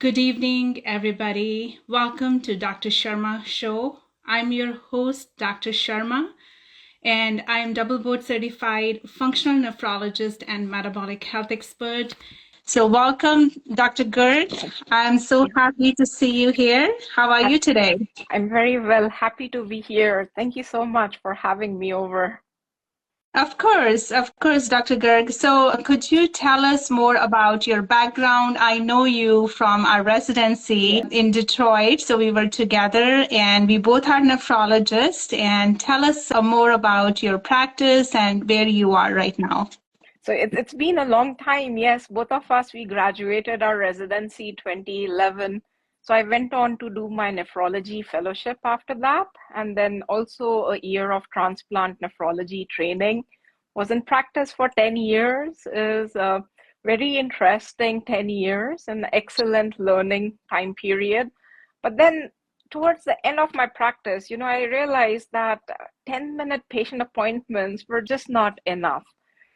Good evening, everybody. Welcome to Dr. Sharma Show. I'm your host, Dr. Sharma, and I'm double board certified functional nephrologist and metabolic health expert. So welcome, Dr. Gerd. I'm so happy to see you here. How are you today? I'm very well, happy to be here. Thank you so much for having me over. Of course, Dr. Gerg. So, could you tell us more about your background? I know you from our residency in Detroit. So, we were together and we both are nephrologists. And tell us more about your practice and where you are right now. So, it's been a long time. Yes, both of us, we graduated our residency 2011. So, I went on to do my nephrology fellowship after that, and then also a year of transplant nephrology training. Was in practice for 10 years, is a very interesting 10 years, an excellent learning time period. But then towards the end of my practice, I realized that 10-minute patient appointments were just not enough.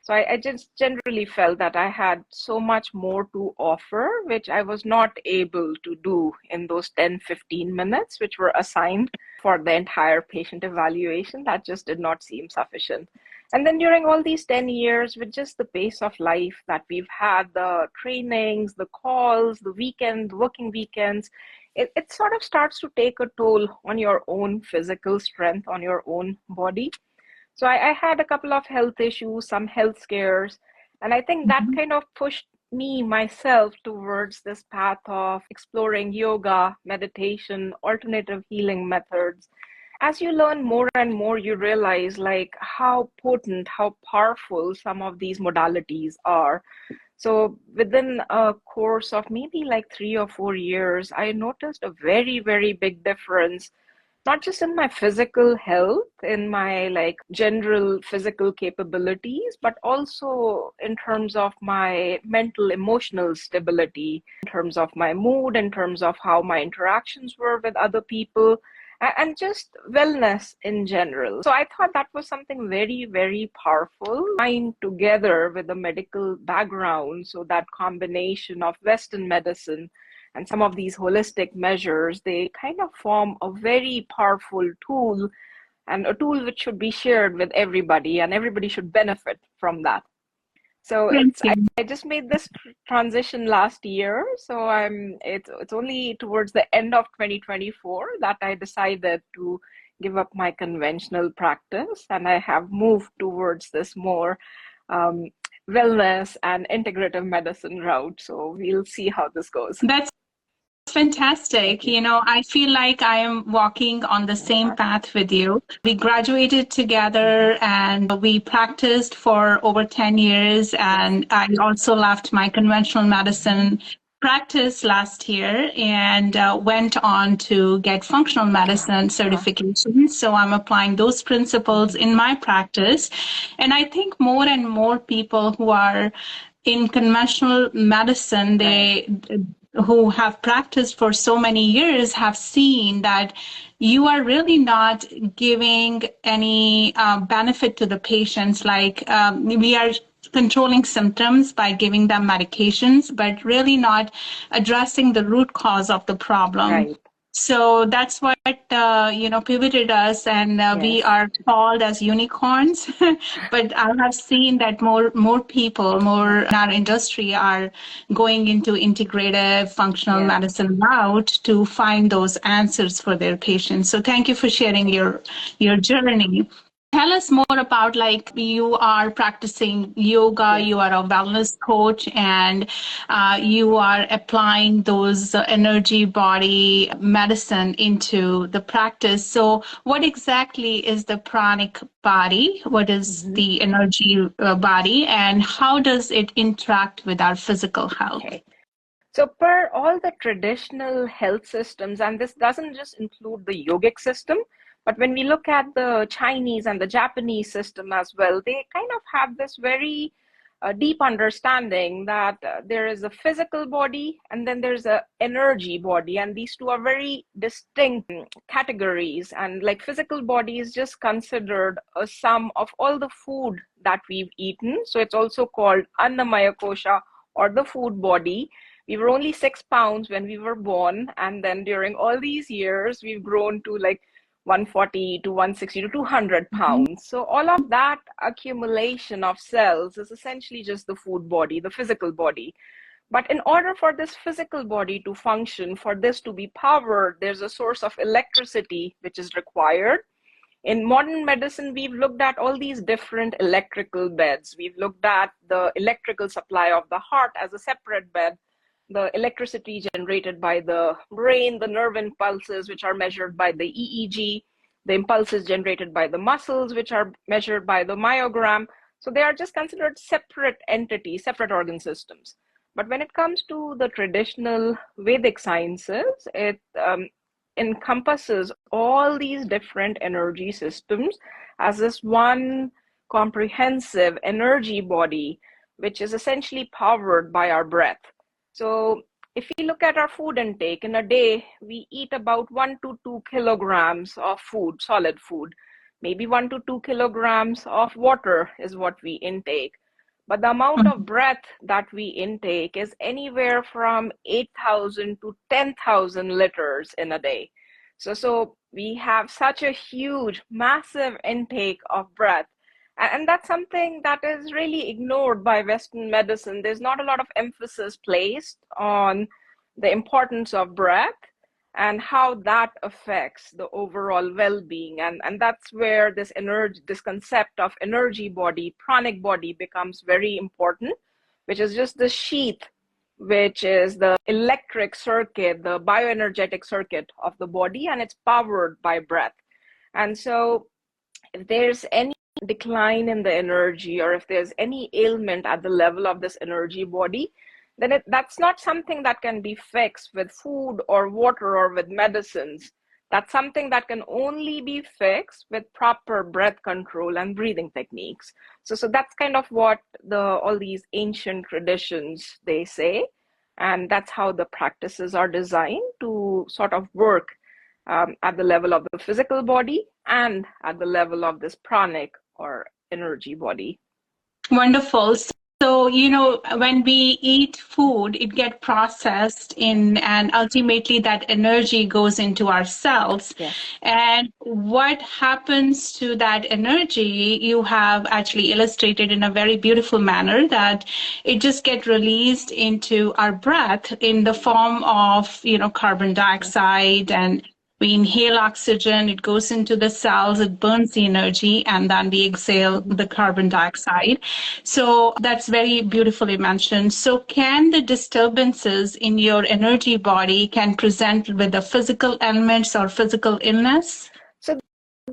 So I just generally felt that I had so much more to offer, which I was not able to do in those 10-15 minutes, which were assigned for the entire patient evaluation. That just did not seem sufficient. And then during all these 10 years, with just the pace of life that we've had, the trainings, the calls, the weekend, working weekends, it sort of starts to take a toll on your own physical strength, on your own body. So I had a couple of health issues, some health scares, and I think that kind of pushed me myself towards this path of exploring yoga, meditation, alternative healing methods. As you learn more and more, you realize like how potent, how powerful some of these modalities are. So within a course of maybe like 3 or 4 years, I noticed a very, very big difference, not just in my physical health, in my like general physical capabilities, but also in terms of my mental, emotional stability, in terms of my mood, in terms of how my interactions were with other people, and just wellness in general. So I thought that was something very, very powerful, tying together with a medical background. So that combination of Western medicine and some of these holistic measures, they kind of form a very powerful tool, and a tool which should be shared with everybody, and everybody should benefit from that. So I just made this transition last year. So it's only towards the end of 2024 that I decided to give up my conventional practice, and I have moved towards this more wellness and integrative medicine route. So we'll see how this goes. That's fantastic. I feel like I am walking on the same path with you. We graduated together and we practiced for over 10 years. And I also left my conventional medicine practice last year and went on to get functional medicine certification. So I'm applying those principles in my practice. And I think more and more people who are in conventional medicine, who have practiced for so many years have seen that you are really not giving any benefit to the patients. Like we are controlling symptoms by giving them medications, but really not addressing the root cause of the problem. Right. So that's what, pivoted us, and we are called as unicorns. But I have seen that more people, more in our industry are going into integrative functional medicine route to find those answers for their patients. So thank you for sharing your journey. Tell us more about, like, you are practicing yoga, you are a wellness coach, and you are applying those energy body medicine into the practice. So what exactly is the pranic body? What is the energy body, and how does it interact with our physical health? Okay. So per all the traditional health systems, and this doesn't just include the yogic system, but when we look at the Chinese and the Japanese system as well, they kind of have this very deep understanding that there is a physical body and then there's an energy body, and these two are very distinct categories. And like physical body is just considered a sum of all the food that we've eaten. So it's also called Annamaya Kosha, or the food body, We were only 6 pounds when we were born, and then during all these years, we've grown to like 140 to 160 to 200 Mhm. pounds. So all of that accumulation of cells is essentially just the food body, the physical body. But in order for this physical body to function, for this to be powered, there's a source of electricity which is required. In modern medicine, we've looked at all these different electrical beds. We've looked at the electrical supply of the heart as a separate bed, the electricity generated by the brain, the nerve impulses, which are measured by the EEG, the impulses generated by the muscles, which are measured by the myogram. So they are just considered separate entities, separate organ systems. But when it comes to the traditional Vedic sciences, it encompasses all these different energy systems as this one comprehensive energy body, which is essentially powered by our breath. So if we look at our food intake in a day, we eat about 1 to 2 kilograms of food, solid food. Maybe 1 to 2 kilograms of water is what we intake. But the amount of breath that we intake is anywhere from 8,000 to 10,000 liters in a day. So we have such a huge, massive intake of breath. And that's something that is really ignored by Western medicine. There's not a lot of emphasis placed on the importance of breath and how that affects the overall well-being. And that's where this energy, this concept of energy body, pranic body becomes very important, which is just the sheath, which is the electric circuit, the bioenergetic circuit of the body, and it's powered by breath. And so if there's any decline in the energy, or if there's any ailment at the level of this energy body, then that's not something that can be fixed with food or water or with medicines. That's something that can only be fixed with proper breath control and breathing techniques. So that's kind of what all these ancient traditions, they say, and that's how the practices are designed to sort of work at the level of the physical body and at the level of this pranic or energy body. Wonderful. So, when we eat food, it gets processed in, and ultimately that energy goes into our cells. Yes. And what happens to that energy, you have actually illustrated in a very beautiful manner that it just gets released into our breath in the form of, carbon dioxide, and we inhale oxygen, it goes into the cells, it burns the energy, and then we exhale the carbon dioxide. So that's very beautifully mentioned. So can the disturbances in your energy body can present with the physical elements or physical illness? So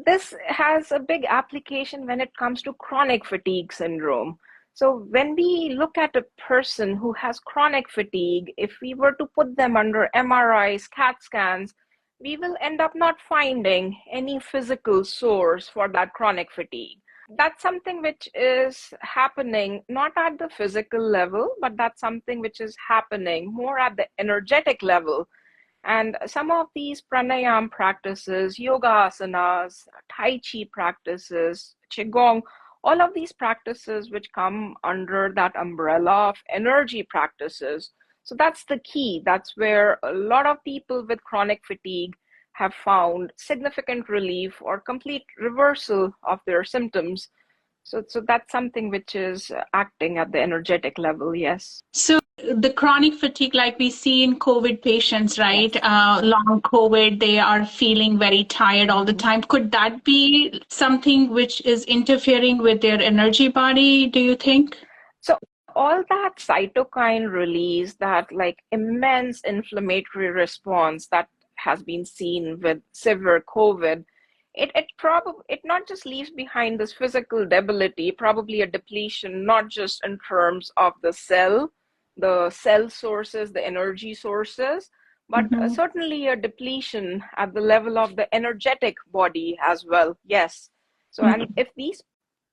this has a big application when it comes to chronic fatigue syndrome. So when we look at a person who has chronic fatigue, if we were to put them under MRIs, CAT scans, we will end up not finding any physical source for that chronic fatigue. That's something which is happening not at the physical level, but that's something which is happening more at the energetic level. And some of these pranayama practices, yoga asanas, tai chi practices, qigong, all of these practices which come under that umbrella of energy practices. So that's the key. That's where a lot of people with chronic fatigue have found significant relief or complete reversal of their symptoms. So that's something which is acting at the energetic level, yes. So the chronic fatigue, like we see in COVID patients, right? Yes. Long COVID, they are feeling very tired all the time. Could that be something which is interfering with their energy body, do you think? So all that cytokine release, that like immense inflammatory response that has been seen with severe COVID, it not just leaves behind this physical debility, probably a depletion, not just in terms of the cell sources, the energy sources, but Mhm. certainly a depletion at the level of the energetic body as well. Yes. So, and if these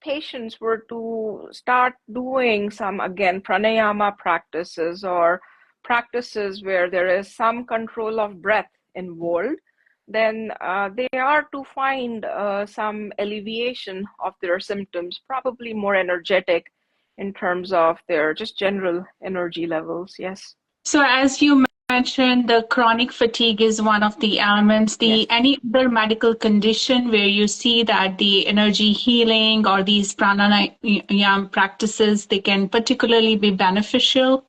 patients were to start doing some, again, pranayama practices or practices where there is some control of breath involved, then they are to find some alleviation of their symptoms, probably more energetic in terms of their just general energy levels. Yes. So as you mentioned, the chronic fatigue is one of the elements. Yes. The any other medical condition where you see that the energy healing or these pranayama practices, they can particularly be beneficial?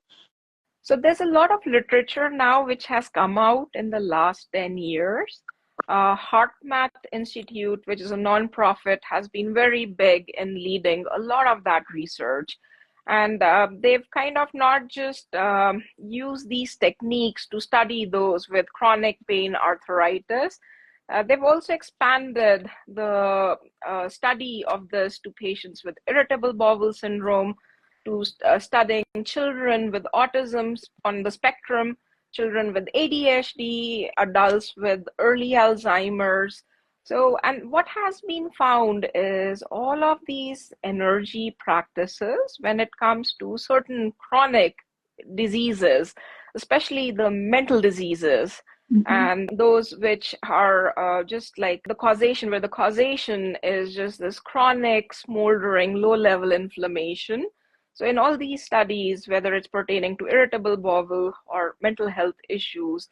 So there's a lot of literature now which has come out in the last 10 years. HeartMath Institute, which is a nonprofit, has been very big in leading a lot of that research. And they've kind of not just used these techniques to study those with chronic pain arthritis. They've also expanded the study of this to patients with irritable bowel syndrome, to studying children with autism on the spectrum, children with ADHD, adults with early Alzheimer's. So, and what has been found is all of these energy practices, when it comes to certain chronic diseases, especially the mental diseases, Mhm. and those which are just like the causation, where the causation is just this chronic, smoldering, low level inflammation. So, in all these studies, whether it's pertaining to irritable bowel or mental health issues,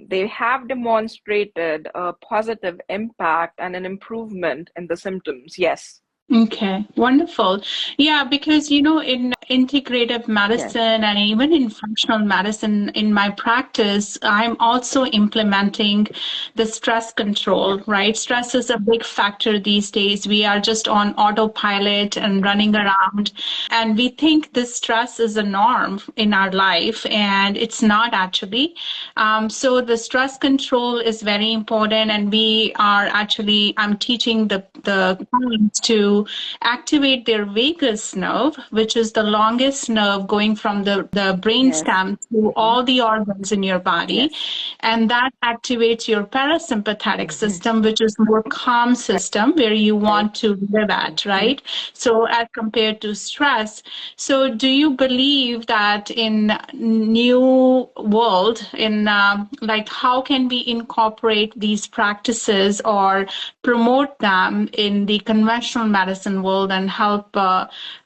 they have demonstrated a positive impact and an improvement in the symptoms. Yes. Okay, wonderful. Yeah, because in integrative Yes. medicine and even in functional medicine, in my practice, I'm also implementing the stress Yes. control, right? Stress is a big factor these days. We are just on autopilot and running around, and we think this stress is a norm in our life, and it's not actually. So the stress control is very important, and I'm teaching the clients to activate their vagus nerve, which is the longest nerve going from the Yes. brainstem to Hmm. all the organs in your body. Yes. And that activates your parasympathetic Hmm. system, which is more calm system where you Right. want to live at, Hmm. right? So as compared to stress. So do you believe that in new world, in like how can we incorporate these practices or promote them in the conventional medicine world and help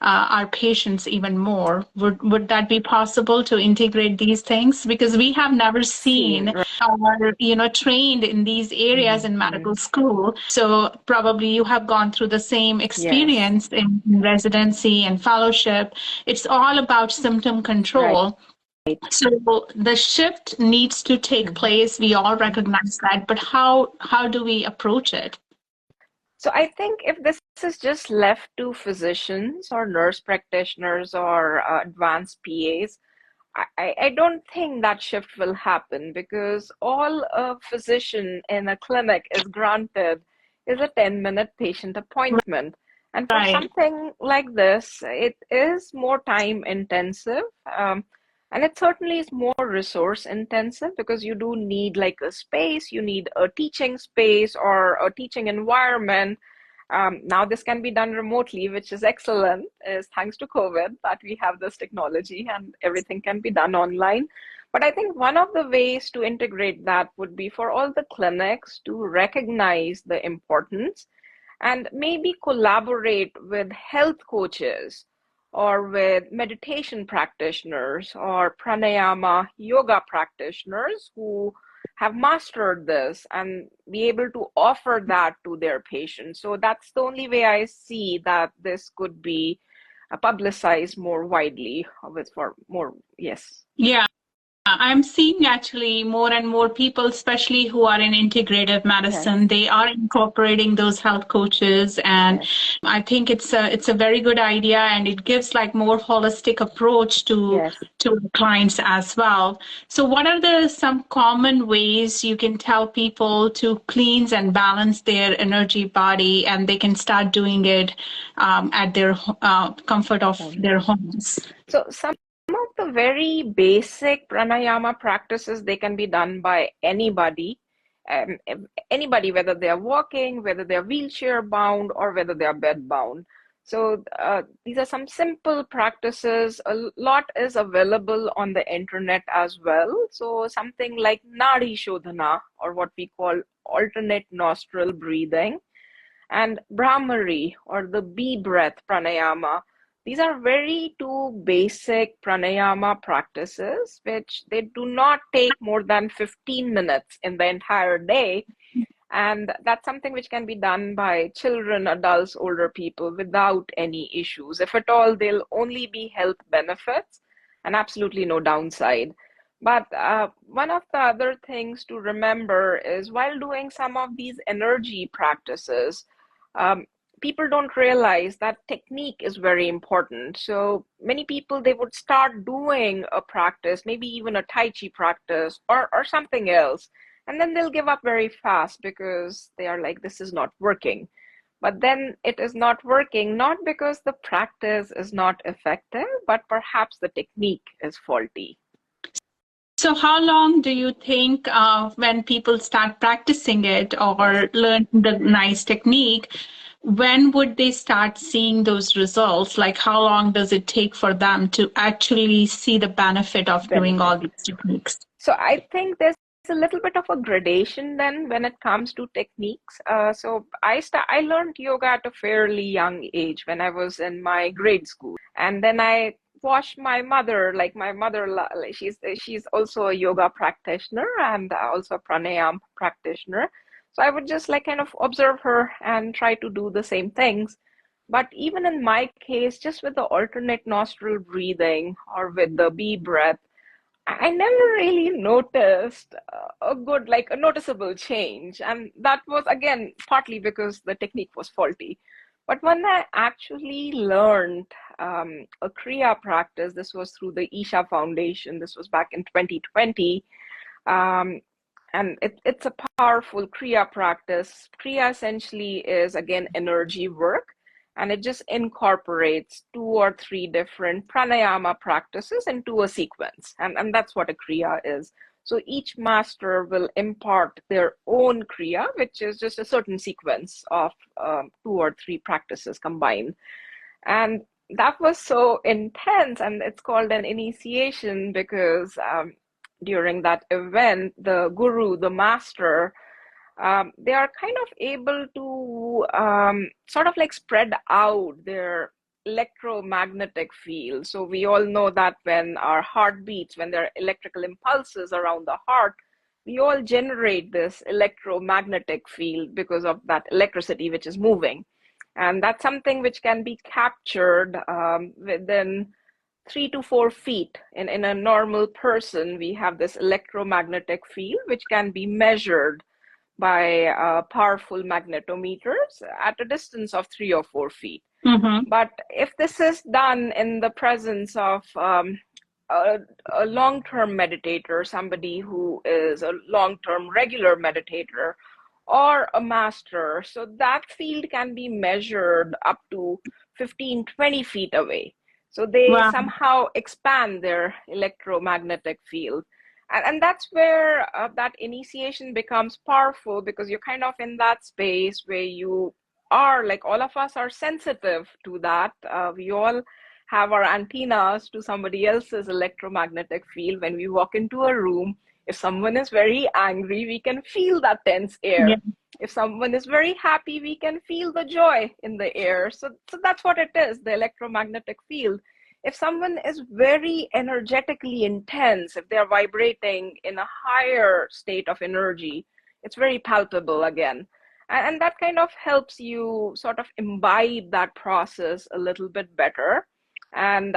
our patients even more? Would that be possible to integrate these things? Because we have never See, seen or trained in these areas in hmm, medical school. So probably you have gone through the same yes, experience in residency and fellowship. It's all about symptom right. control. So the shift needs to take Hmm. place. We all recognize that, but how do we approach it? So I think if this is just left to physicians or nurse practitioners or advanced PAs, I don't think that shift will happen, because all a physician in a clinic is granted is a 10-minute patient appointment. And for Right. something like this, it is more time intensive. And it certainly is more resource intensive, because you do need like a space, you need a teaching space or a teaching environment. Now this can be done remotely, which is excellent, is thanks to COVID that we have this technology and everything can be done online. But I think one of the ways to integrate that would be for all the clinics to recognize the importance and maybe collaborate with health coaches or with meditation practitioners or pranayama yoga practitioners who have mastered this and be able to offer that to their patients. So that's the only way I see that this could be publicized more widely with for more, yes. Yeah. I'm seeing actually more and more people, especially who are in integrative Yes, medicine, they are incorporating those health coaches, and yes, I think it's a very good idea, and it gives like more holistic approach yes. to clients as well. So, what are the some common ways you can tell people to cleanse and balance their energy body, and they can start doing it at their comfort of Home. their homes? So some of the very basic pranayama practices, they can be done by anybody. Anybody, whether they are walking, whether they are wheelchair bound, or whether they are bed bound. So these are some simple practices. A lot is available on the internet as well. So something like Nadi Shodhana, or what we call alternate nostril breathing, and Brahmari, or the bee breath pranayama. These are very two basic pranayama practices, which they do not take more than 15 minutes in the entire day. And that's something which can be done by children, adults, older people without any issues. If at all, they'll only be health benefits and absolutely no downside. But one of the other things to remember is while doing some of these energy practices, um, people don't realize that technique is very important. So many people, they would start doing a practice, maybe even a Tai Chi practice or something else, and then they'll give up very fast because they are like, this is not working. But then it is not working, not because the practice is not effective, but perhaps the technique is faulty. So, how long do you think when people start practicing it or learn the nice technique, when would they start seeing those results? Like, how long does it take for them to actually see the benefit of doing all Benefit. these techniques? So I think there's a little bit of a gradation then when it comes to techniques. So I learned yoga at a fairly young age when I was in my grade school, and then I watched my mother. Like my mother, like she's also a yoga practitioner and also a pranayama practitioner. So I would just like kind of observe her and try to do the same things. But even in my case, just with the alternate nostril breathing or with the bee breath, I never really noticed a good, like a noticeable change. And that was again partly because the technique was faulty. But when I actually learned a Kriya practice, this was through the Isha Foundation, this was back in 2020. Um, and it's a powerful Kriya practice. Kriya essentially is, again, energy work, and it just incorporates 2 or 3 different pranayama practices into a sequence. And that's what a Kriya is. So each master will impart their own Kriya, which is just a certain sequence of 2 or 3 practices combined. And that was so intense, and it's called an initiation because during that event, the guru, the master, they are kind of able to sort of like spread out their electromagnetic field. So we all know that when our heart beats, when there are electrical impulses around the heart, we all generate this electromagnetic field because of that electricity which is moving. And that's something which can be captured within 3 to 4 feet. In a normal person, we have this electromagnetic field which can be measured by powerful magnetometers at a distance of 3 or 4 feet. Mm-hmm. But if this is done in the presence of a long-term meditator, somebody who is a long-term regular meditator, or a master, so that field can be measured up to 15, 20 feet away. So they Wow. somehow expand their electromagnetic field. And that's where that initiation becomes powerful, because you're kind of in that space where you are, like all of us are sensitive to that. We all have our antennas to somebody else's electromagnetic field. When we walk into a room, if someone is very angry, we can feel that tense Yeah. air. If someone is very happy, we can feel the joy in the air. So that's what it is, the electromagnetic field. If someone is very energetically intense, if they're vibrating in a higher state of energy, it's very palpable again. And that kind of helps you sort of imbibe that process a little bit better. And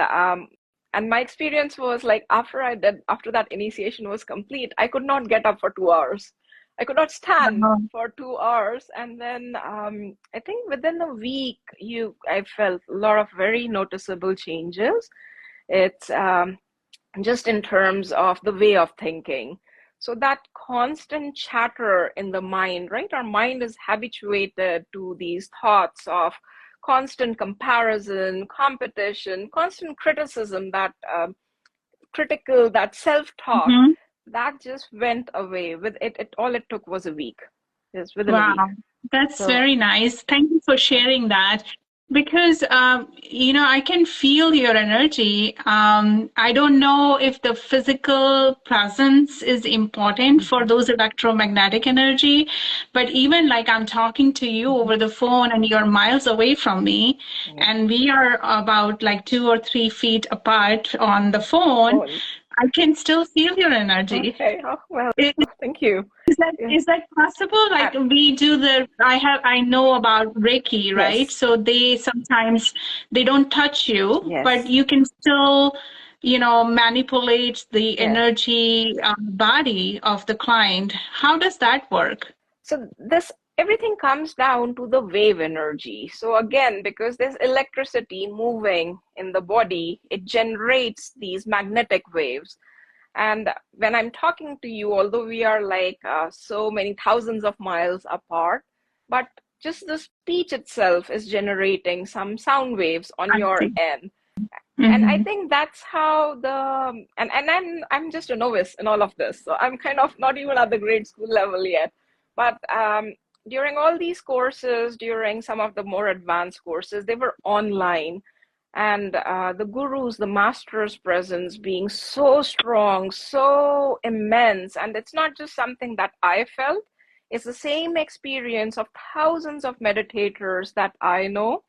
my experience was like after that initiation was complete, I could not get up for 2 hours. I could not stand Wow. for 2 hours. And then I think within a week, I felt a lot of very noticeable changes. It's just in terms of the way of thinking. So that constant chatter in the mind, right? Our mind is habituated to these thoughts of constant comparison, competition, constant criticism, that that self-talk, Mm-hmm. that just went away. With it all it took was a week. Yes, within a Wow. week. That's So very nice. Thank you for sharing that. Because I can feel your energy. I don't know if the physical presence is important for Mhm. those electromagnetic energy, but even like I'm talking to you over the phone and you're miles away from me, Yeah. and we are about like 2 or 3 feet apart on the phone, Oh, I can still feel your energy. okay. Oh, well, I- thank you. Is that Yeah. is that possible? Uh, Like we do I know about Reiki, right? yes. So they sometimes they don't touch you, but Yes. you can still, manipulate the Yes. energy body of the client. How does that work? So this everything comes down to the wave energy. So again, because there's electricity moving in the body, it generates these magnetic waves. And when I'm talking to you, although we are like so many thousands of miles apart, but just the speech itself is generating some sound waves on I your see. end. And I Hmm. think that's how and I'm just a novice in all of this, so I'm kind of not even at the grade school level yet. But during all these courses, during some of the more advanced courses, they were online, and the gurus, the masters' presence being so strong, so immense, and it's not just something that I felt. It's the same experience of thousands of meditators that I know,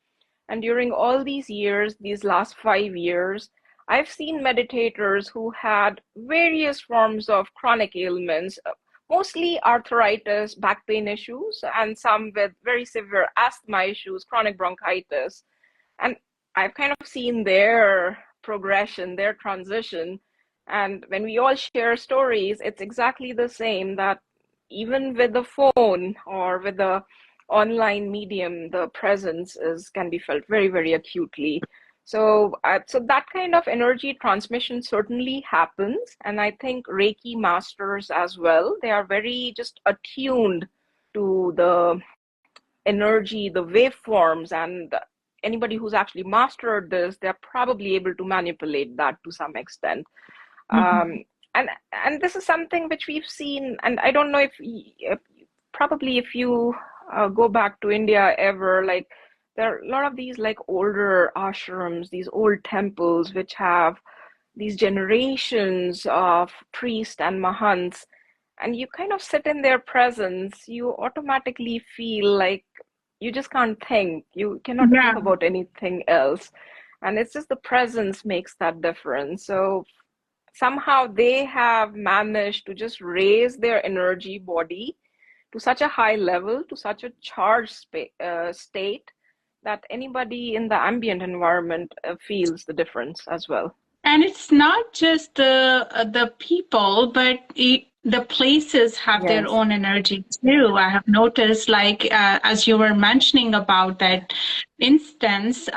and during all these years, these last 5 years, I've seen meditators who had various forms of chronic ailments, mostly arthritis, back pain issues, and some with very severe asthma issues, chronic bronchitis. And I've kind of seen their progression, their transition. And when we all share stories, it's exactly the same, that even with the phone or with the online medium, the presence is can be felt very, very acutely. So that kind of energy transmission certainly happens, and I think Reiki masters as well. They are very just attuned to the energy, the waveforms, and anybody who's actually mastered this, they're probably able to manipulate that to some extent. Hmm. Um, and this is something which we've seen, and I don't know if probably if you go back to India ever, like there are a lot of these like older ashrams, these old temples which have these generations of priests and mahants, and you kind of sit in their presence, you automatically feel like you just can't think. You cannot Yeah. think about anything else. And it's just the presence makes that difference. So somehow they have managed to just raise their energy body to such a high level, to such a charged state, that anybody in the ambient environment feels the difference as well. And it's not just the people, but the places have their Yes. own energy too. I have noticed, like as you were mentioning about that instance,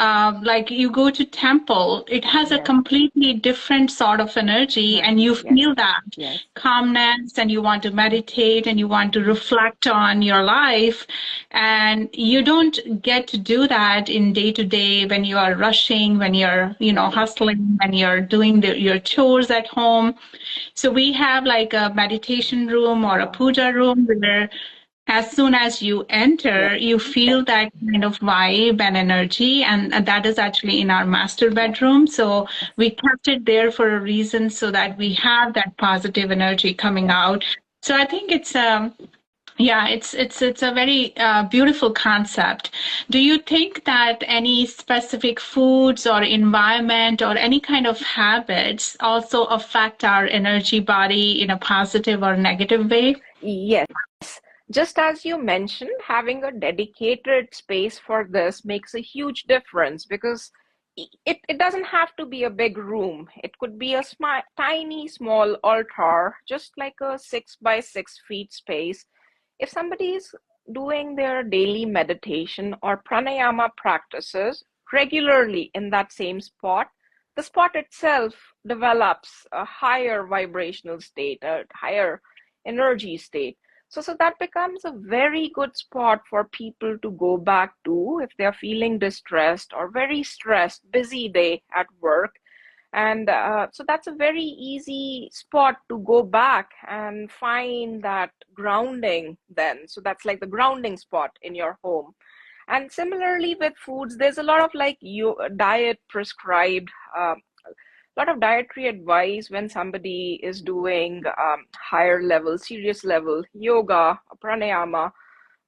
like you go to temple, it has a Yes. completely different sort of energy, and Energy. you Yes. feel that Yes. calmness, and you want to meditate, and you want to reflect on your life, and you don't get to do that in day to day when you are rushing, when you're, Right. hustling, when you're doing your chores at home. So we have like a meditation room or a Uh-huh. puja room where as soon as you Yes. enter, you feel that kind of vibe and energy. And that is actually in our master Yes. bedroom. So we kept it there for a reason so that we have that positive energy coming Yes. out. So I think it's a very beautiful concept. Do you think that any specific foods or environment or any kind of habits also affect our energy body in a positive or negative way? Yes. Just as you mentioned, having a dedicated space for this makes a huge difference, because it doesn't have to be a big room. It could be a tiny, small altar, just like a 6 by 6 feet space. If somebody is doing their daily meditation or pranayama practices regularly in that same spot, the spot itself develops a higher vibrational state, a higher energy state. So that becomes a very good spot for people to go back to if they're feeling distressed or very stressed, busy day at work. And so that's a very easy spot to go back and find that grounding then. So that's like the grounding spot in your home. And similarly with foods, there's a lot of like diet prescribed, a lot of dietary advice when somebody is doing higher level, serious level yoga, pranayama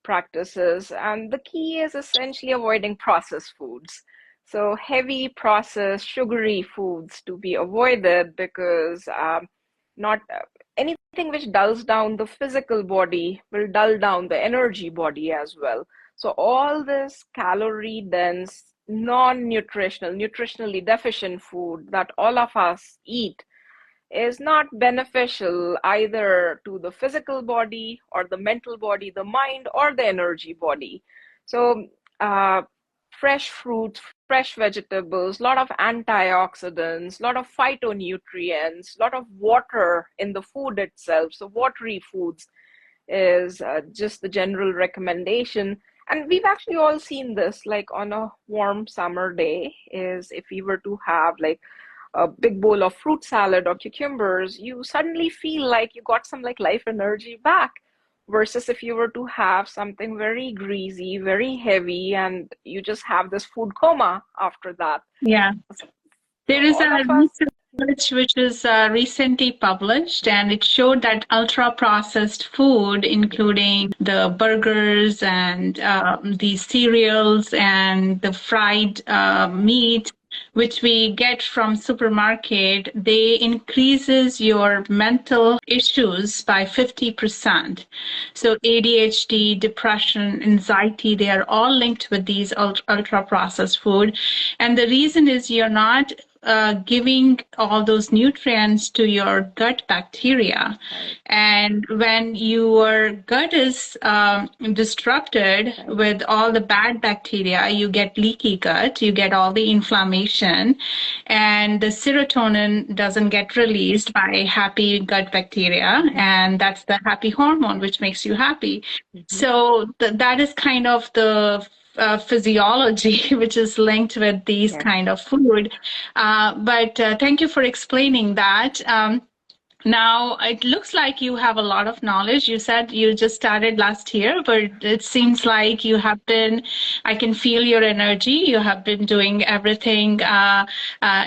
practices. And the key is essentially avoiding processed foods. So heavy processed sugary foods to be avoided, because not anything which dulls down the physical body will dull down the energy body as well. So all this calorie dense, non-nutritional, nutritionally deficient food that all of us eat is not beneficial either to the physical body or the mental body, the mind, or the energy body. So, fresh fruits, fresh vegetables, a lot of antioxidants, a lot of phytonutrients, a lot of water in the food itself. So, watery foods is just the general recommendation. And we've actually all seen this, like on a warm summer day, is if we were to have like a big bowl of fruit salad or cucumbers, you suddenly feel like you got some like life energy back. Versus if you were to have something very greasy, very heavy, and you just have this food coma after that. Yeah. So There is all a of us, research which is recently published, and it showed that ultra processed food, including the burgers and the cereals and the fried meat, which we get from supermarket, they increases your mental issues by 50%. So ADHD, depression, anxiety, they are all linked with these ultra processed food. And the reason is you're not giving all those nutrients to your gut bacteria. right, And when your gut is disrupted right, with all the bad bacteria, you get leaky gut, you get all the inflammation, and the serotonin doesn't get released by happy gut bacteria. And that's the happy hormone, which makes you happy. mm-hmm. So that is kind of the physiology which is linked with these Yes. kind of food. But thank you for explaining that. Now, it looks like you have a lot of knowledge. You said you just started last year, but it seems like you have been, I can feel your energy. You have been doing everything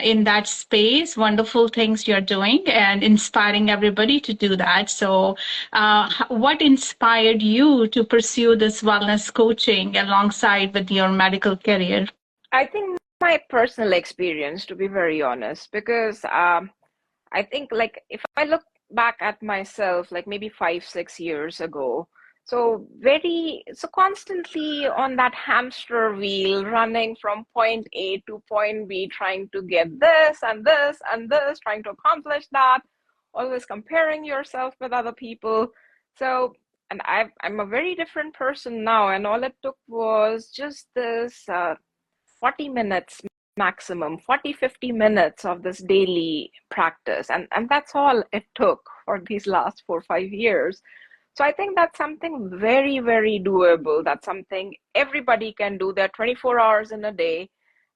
in that space, wonderful things you're doing and inspiring everybody to do that. So, what inspired you to pursue this wellness coaching alongside with your medical career? I think my personal experience, to be very honest, because I think like if I look back at myself, like maybe 5, 6 years ago, so constantly on that hamster wheel, running from point A to point B, trying to get this and this and this, trying to accomplish that, always comparing yourself with other people. So, and I'm a very different person now, and all it took was just this 40 minutes maximum, 40, 50 minutes of this daily practice. And that's all it took for these last 4, 5 years. So I think that's something very, very doable. That's something everybody can do. There are 24 hours in a day,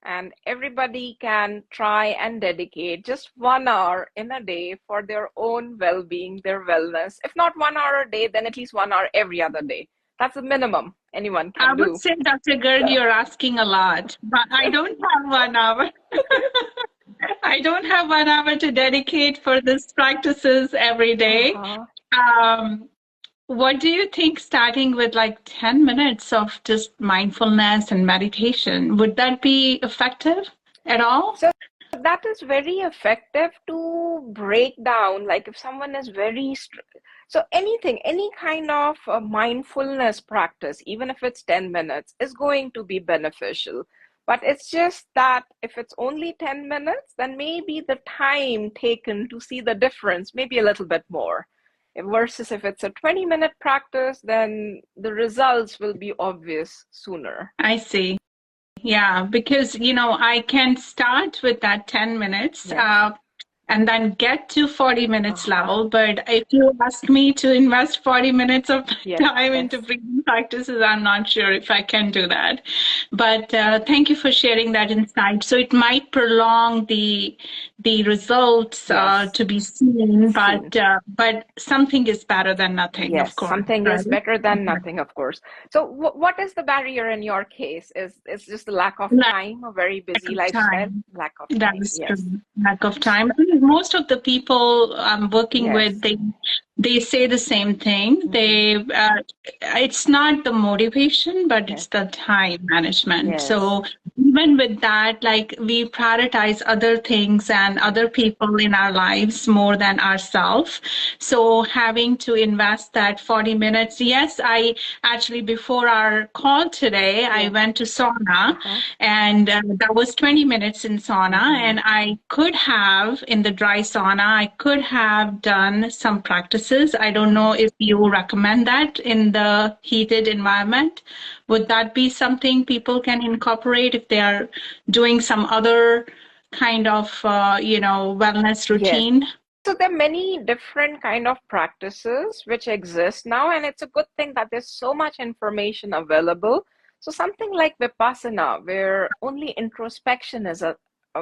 and everybody can try and dedicate just 1 hour in a day for their own well-being, their wellness. If not 1 hour a day, then at least 1 hour every other day. That's the minimum anyone I can would do. say, Dr. Garg, So, you're asking a lot, but I don't have 1 hour. I don't have 1 hour to dedicate for these practices every day. uh-huh. Um, what do you think starting with like 10 minutes of just mindfulness and meditation, would that be effective at all? So that is very effective to break down, like if someone is very, so anything, any kind of mindfulness practice, even if it's 10 minutes, is going to be beneficial. But it's just that if it's only 10 minutes, then maybe the time taken to see the difference may be a little bit more. Versus if it's a 20-minute practice, then the results will be obvious sooner. I see. Yeah, because, I can start with that 10 minutes. Yes. and then get to 40 minutes Uh-huh. level. But if you ask me to invest 40 minutes of time into Yes. breathing practices, I'm not sure if I can do that. But thank you for sharing that insight. So it might prolong the results Yes. to be seen, Seen. but something is better than nothing, of Yes, course, something right? is better than nothing, of course. So, what is the barrier in your case? Is just the lack of Lack time, a very busy of lifestyle? time. Lack of That time, is yes. true. Lack of time. I think most of the people I'm working with, Yes. they say the same thing. Hmm. It's not the motivation, but it's Yes. the time management. Yes. So even with that, like we prioritize other things and other people in our lives more than ourselves. So having to invest that 40 minutes. Yes, I actually before our call today, I Yes. went to sauna, Uh-huh. and that was 20 minutes in sauna. Hmm. And I could have, in the dry sauna, I could have done some practices. I don't know Hmm. if you recommend that in the heated environment. Would that be something people can incorporate if they are doing some other kind of, wellness Yes. routine? So there are many different kind of practices which exist now, and it's a good thing that there's so much information available. So something like Vipassana, where only introspection is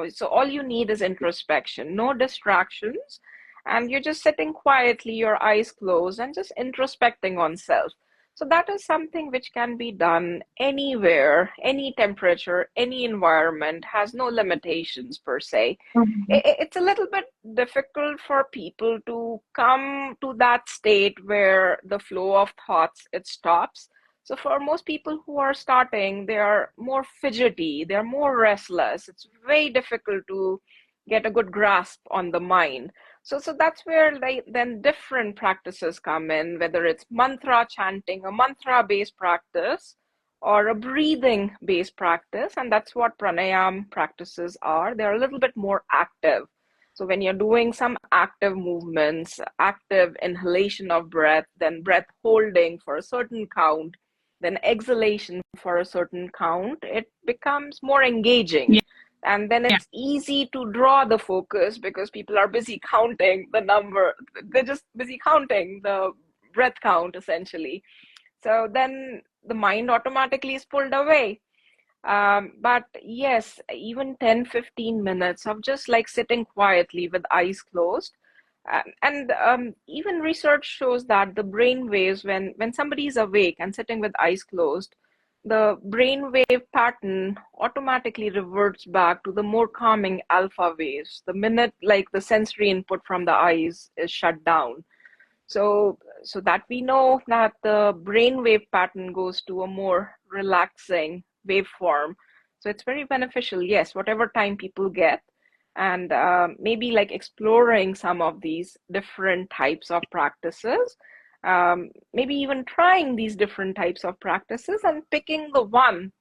so all you need is introspection, no distractions, and you're just sitting quietly, your eyes closed, and just introspecting on self. So that is something which can be done anywhere, any temperature, any environment, has no limitations per se. Mhm. It's a little bit difficult for people to come to that state where the flow of thoughts it stops. So for most people who are starting, they are more fidgety, they're more restless. It's very difficult to get a good grasp on the mind. So that's where then different practices come in, whether it's mantra chanting, a mantra based practice, or a breathing based practice. And that's what pranayam practices are. They're a little bit more active. So when you're doing some active movements, active inhalation of breath, then breath holding for a certain count, then exhalation for a certain count, it becomes more engaging. Yeah. And then Yeah. it's easy to draw the focus because people are busy counting the number. They're just busy counting the breath count essentially. So then the mind automatically is pulled away. But yes, even 10-15 minutes of just like sitting quietly with eyes closed. And even research shows that the brain waves, when somebody is awake and sitting with eyes closed, the brain wave pattern automatically reverts back to the more calming alpha waves the minute like the sensory input from the eyes is shut down. So that we know that the brainwave pattern goes to a more relaxing waveform. So it's very beneficial, yes, whatever time people get, and maybe like exploring some of these different types of practices, maybe even trying these different types of practices and picking the one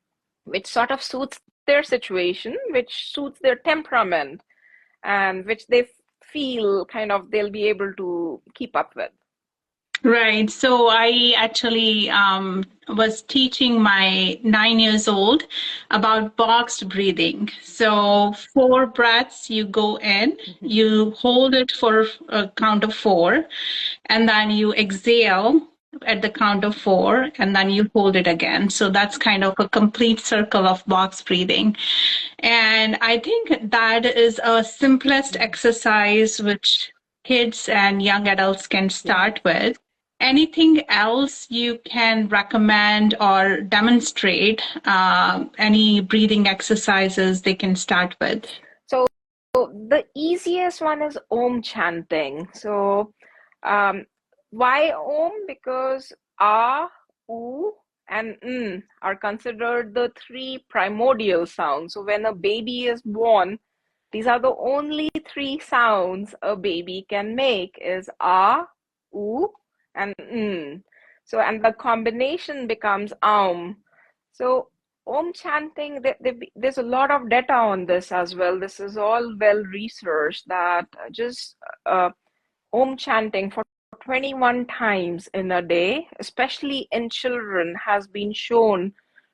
which sort of suits their situation, which suits their temperament, and which they feel kind of they'll be able to keep up with. Right. So I actually was teaching my 9 years old about boxed breathing. So 4 breaths, you go in, Mhm. you hold it for a count of 4, and then you exhale at the count of 4, and then you hold it again. So that's kind of a complete circle of box breathing. And I think that is a simplest Mhm. exercise which kids and young adults can start Yes. with. Anything else you can recommend or demonstrate? Any breathing exercises they can start with? So the easiest one is Om chanting. So um, why Om? Because A, U, and N are considered the three primordial sounds. So when a baby is born, these are the only three sounds a baby can make is A, U, and N. So and the combination becomes Aum. So Om chanting, there's a lot of data on this as well. This is all well researched that just uh, Om chanting for 21 times in a day, especially in children, has been shown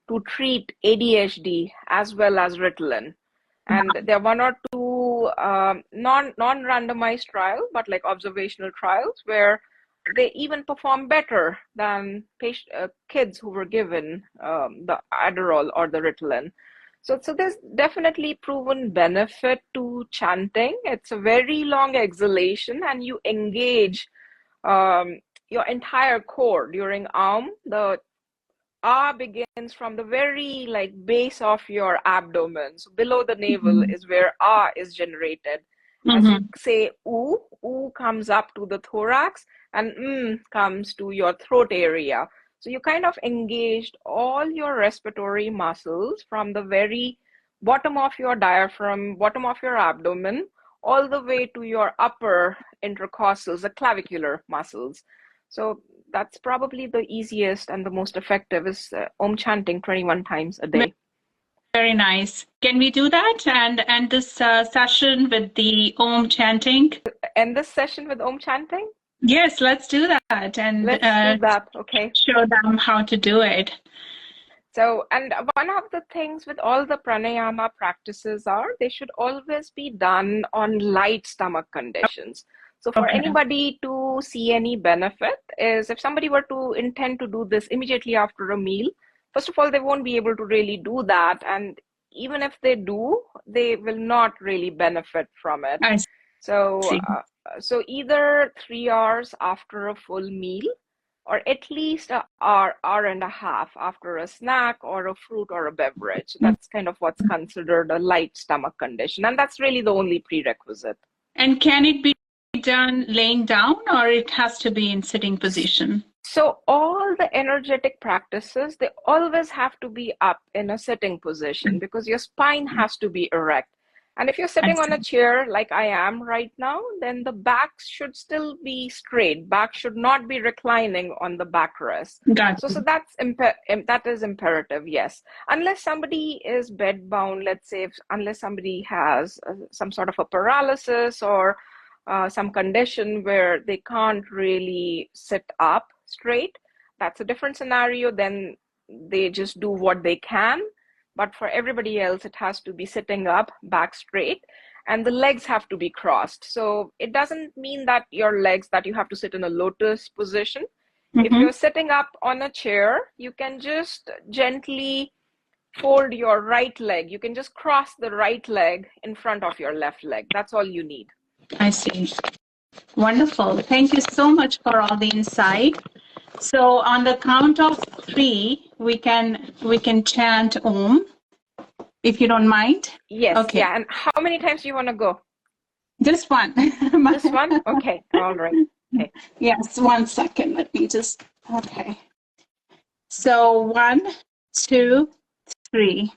to treat ADHD as well as Ritalin. And there are one or two non-randomized trial, but like observational trials where they even perform better than kids who were given the Adderall or the Ritalin. So there's definitely proven benefit to chanting. It's a very long exhalation, and you engage your entire core during The Ah begins from the very like base of your abdomen. So below the navel Mm-hmm. is where Ah is generated. As you Mm-hmm. say ooh comes up to the thorax, and comes to your throat area. So you kind of engaged all your respiratory muscles from the very bottom of your diaphragm, bottom of your abdomen, all the way to your upper intercostals, the clavicular muscles. So that's probably the easiest and the most effective is Om chanting 21 times a day. Very nice. Can we do that and end this session with the Om chanting? End this session with Om chanting? Yes, let's do that and Let's do that. Okay. show them how to do it. So, and one of the things with all the pranayama practices are they should always be done on light stomach conditions. So for Okay. anybody to see any benefit is if somebody were to intend to do this immediately after a meal, first of all, they won't be able to really do that. And even if they do, they will not really benefit from it. I So, see. so either 3 hours after a full meal, or at least an hour and a half after a snack or a fruit or a beverage. That's kind of what's considered a light stomach condition. And that's really the only prerequisite. And can it be done laying down or it has to be in sitting position? So all the energetic practices, they always have to be up in a sitting position because your spine has to be erect. And if you're sitting on a chair like I am right now, then the back should still be straight. Back should not be reclining on the backrest. Gotcha. So that is imperative, yes. Unless somebody is bed bound, let's say, unless somebody has some sort of a paralysis or some condition where they can't really sit up straight, that's a different scenario. Then they just do what they can. But for everybody else, it has to be sitting up, back straight, and the legs have to be crossed. So it doesn't mean that your legs, that you have to sit in a lotus position. If you're sitting up on a chair, you can just gently fold your right leg. You can just cross the right leg in front of your left leg. That's all you need. I see. Wonderful. Thank you so much for all the insight. So on the count of 3, we can chant Om, if you don't mind. Yes. Okay. Yeah. And how many times do you want to go? Just one. Just one? Okay. All right. Okay. Yes. 1 second. Let me just. Okay. So 1, 2, 3.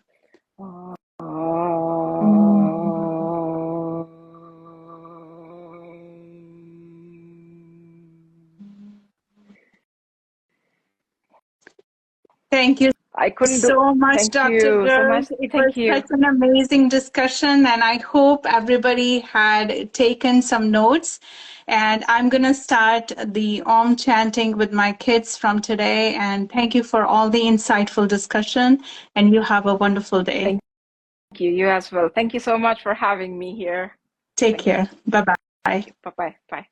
Thank you so much, Dr. Garg. It was such an amazing discussion, and I hope everybody had taken some notes. And I'm going to start the Om chanting with my kids from today. And thank you for all the insightful discussion, and you have a wonderful day. Thank you. You as well. Thank you so much for having me here. Take care. Bye-bye. Bye-bye. Bye.